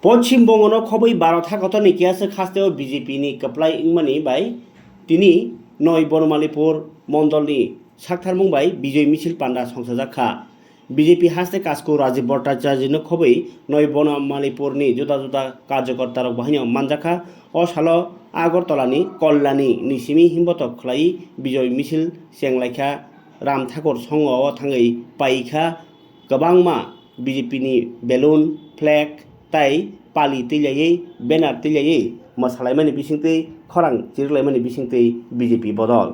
पश्चिमबंगनो खबै 12 गतनि कियासो खास्तेव बिजेपिनि कप्लाय इंमानि bye तिनि नय Banamalipur मण्डलनि साकथारमुं bye विजय मिছিল panda संसाजाखा BJP हास्ते Cosco Rajiv भट्टाचार्यनो खबै नय बनमालीपुरनि जुदा जुदा कार्यकर्ता बाहिनी मानजाखा अ सालो आगरतलानि कल्याणी निसिमी हिम्बतक खलाई विजय मिছিল सेंलायखा राम ठाकुर संगआव थाङै पाइखा गोबांमा बिजेपिनि बेलुन फ्लेग ताई पाली तैलायै बेनार तैलायै मोसालायमानि बिसिंतै खरां चिरलायमानि बिसिंतै बिजेपि बदल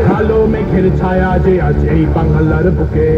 কালো মেঘের ছায়া যে আছে এই বাংলার বুকে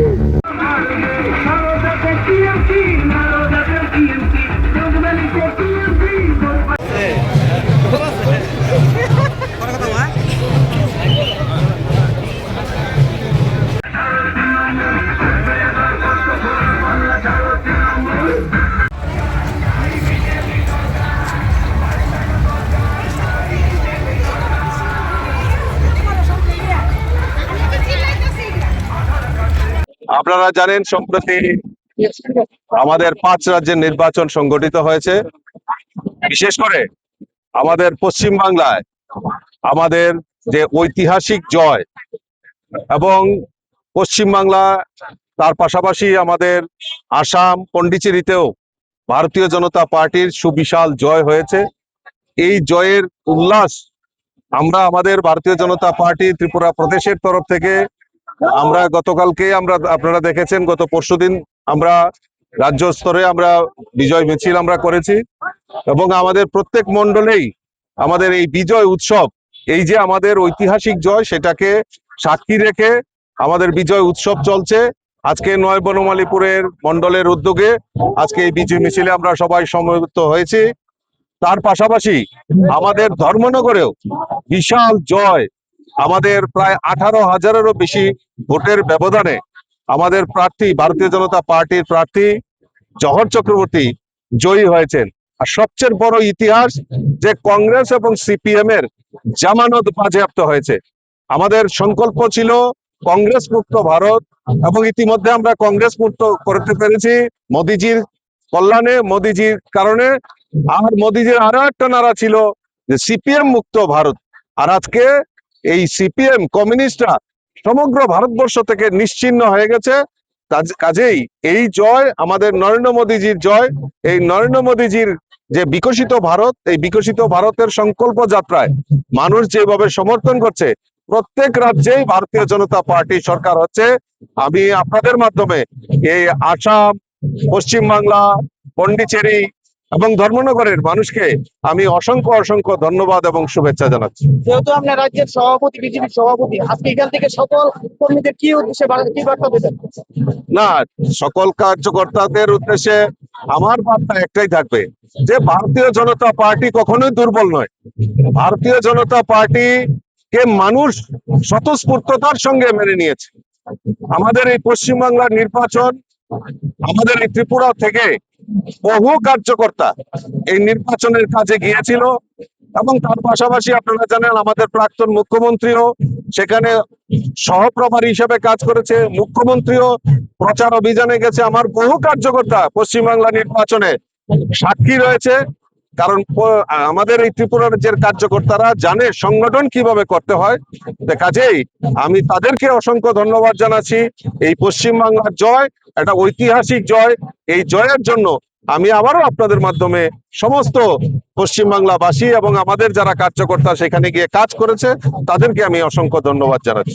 আপনারা জানেন সম্প্রতি আমাদের 5 রাজ্যের নির্বাচন সংগঠিত হয়েছে। বিশেষ করে আমাদের পশ্চিম বাংলায় আমাদের যে ঐতিহাসিক জয় এবং পশ্চিম বাংলা তার পাশাপাশি আমাদের আসাম পন্ডিচেরিতেও ভারতীয় জনতা পার্টির সুবিশাল জয় হয়েছে। এই জয়ের উল্লাস আমরা আমাদের ভারতীয় জনতা পার্টি ত্রিপুরা প্রদেশের তরফ থেকে আমরা গতকালকে আপনারা দেখেছেন, গত পরশুদিন আমরা রাজ্য স্তরে আমরা বিজয় মিছিল আমরা করেছি এবং আমাদের প্রত্যেক মণ্ডলেই আমাদের এই বিজয় উৎসব, এই যে আমাদের ঐতিহাসিক জয়, সেটাকে সাক্ষী রেখে আমাদের বিজয় উৎসব চলছে। আজকে নয় বনমালীপুরের মণ্ডলের উদ্যোগে আজকে এই বিজয় মিছিলে আমরা সবাই সমবেত হয়েছি। তার পাশাপাশি আমাদের ধর্মনগরেও বিশাল জয়, আমাদের প্রায় 18,000-এরও বেশি ভোটের ব্যবধানে আমাদের প্রার্থী ভারতীয় জনতা পার্টির প্রার্থী জহর চক্রবর্তী জয়ী হয়েছেন। আর সবচেয়ে বড় ইতিহাস যে কংগ্রেস এবং সিপিএম এর জামানত বাজেয়াপ্ত হয়েছে। আমাদের সংকল্প ছিল কংগ্রেস মুক্ত ভারত এবং ইতিমধ্যে আমরা কংগ্রেস মুক্ত করতে পেরেছি মোদিজির কল্যাণে, মোদিজির কারণে। আর মোদিজির আরো একটা নারা ছিল যে সিপিএম মুক্ত ভারত। আর আজকে এই সিপিএম কমিউনিস্টরা সমগ্র ভারতবর্ষ থেকে নিশ্চিহ্ন হয়ে গেছে। কাজেই এই জয় আমাদের নরেন্দ্র মোদীজির জয়। এই নরেন্দ্র মোদীজির যে বিকশিত ভারত, এই বিকশিত ভারতের সংকল্প যাত্রায় মানুষ যেভাবে সমর্থন করছে, প্রত্যেক রাজ্যেই ভারতীয় জনতা পার্টি সরকার হচ্ছে। আমি আপনাদের মাধ্যমে এই আসাম, পশ্চিম বাংলা, পন্ডিচেরি এবং ধর্মনগরের মানুষকে আমি অসংখ্য অসংখ্য ধন্যবাদ এবং শুভেচ্ছা জানাচ্ছি। যেহেতু আপনার রাজ্যের সভাপতি, বিজেপির সভাপতি, আজকে এখান থেকে সকল কর্মীদের কি উদ্দেশ্যে কি বার্তা দেবেন? না, সকল কার্যকর্তাদের উদ্দেশ্যে আমার বার্তা একটাই থাকবে যে ভারতীয় জনতা পার্টি কখনোই দুর্বল নয়। ভারতীয় জনতা পার্টি কে মানুষ স্বতঃস্ফূর্ততার সঙ্গে মেনে নিয়েছে। আমাদের এই পশ্চিমবাংলার নির্বাচন, আমাদের এই ত্রিপুরা থেকে বহু কার্যকর্তা এই নির্বাচনের কাজে গিয়েছিল এবং তার পাশাপাশি আপনারা জানেন আমাদের প্রাক্তন মুখ্যমন্ত্রীও সেখানে সহপ্রভারী হিসেবে কাজ করেছে। মুখ্যমন্ত্রীও প্রচার অভিযানে গেছে। আমার বহু কার্যকর্তা পশ্চিমবাংলা নির্বাচনে সাক্ষী রয়েছে। কারণ আমাদের এই ত্রিপুরার যে কার্যকর্তারা জানে সংগঠন কিভাবে করতে হয়। কাজেই আমি তাদেরকে অসংখ্য ধন্যবাদ জানাচ্ছি। এই পশ্চিমবাংলার জয় একটা ঐতিহাসিক জয়। এই জয়ের জন্য আমি আবারও আপনাদের মাধ্যমে সমস্ত পশ্চিমবাংলাবাসী এবং আমাদের যারা কার্যকর্তা সেখানে গিয়ে কাজ করেছে তাদেরকে আমি অসংখ্য ধন্যবাদ জানাচ্ছি।